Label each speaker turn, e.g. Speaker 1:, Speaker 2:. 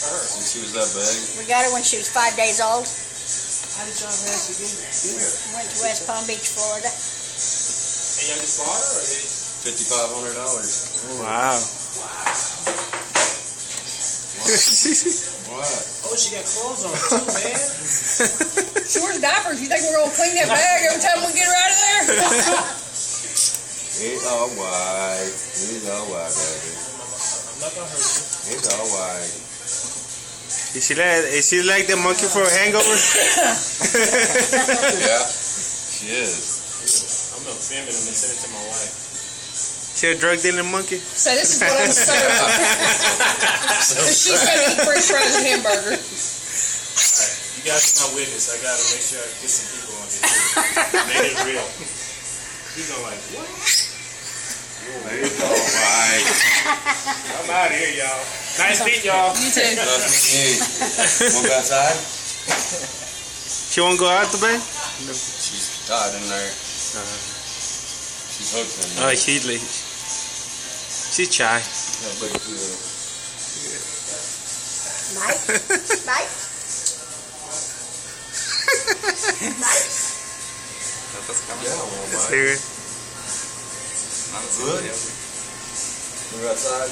Speaker 1: Since she was that big.
Speaker 2: We got her when she was 5 days old.
Speaker 3: How did y'all manage to get her?
Speaker 2: Went to West Palm Beach, Florida.
Speaker 3: And y'all just bought her, or did
Speaker 1: $5,500.
Speaker 4: Wow.
Speaker 1: What?
Speaker 3: Oh, she got clothes on too, man.
Speaker 5: She wears diapers. You think we're gonna clean that bag every time we get her out of there?
Speaker 1: It's all white. It's all white, baby.
Speaker 3: I'm not gonna hurt you.
Speaker 1: It's all white.
Speaker 4: Is she like the monkey for a hangover?
Speaker 1: Yeah, she is.
Speaker 3: I'm gonna film it and then send it to my wife.
Speaker 4: She a drug dealing monkey?
Speaker 5: So this is what I'm saying. She's gonna eat French fries and hamburger.
Speaker 3: Alright, you guys are my witness. I gotta make sure I get some people on here too. Make it real. He's gonna like, what?
Speaker 1: It's all white.
Speaker 3: I'm out of here, y'all. Nice meeting y'all.
Speaker 5: You too.
Speaker 1: Want to go outside?
Speaker 4: She won't go out today?
Speaker 1: She's tied in there. She's hooked in there.
Speaker 4: Oh, she's shy.
Speaker 1: Yeah, but,
Speaker 2: Mike? Mike? Mike?
Speaker 1: yeah,
Speaker 4: Serious?
Speaker 1: I'm good. Want to go outside?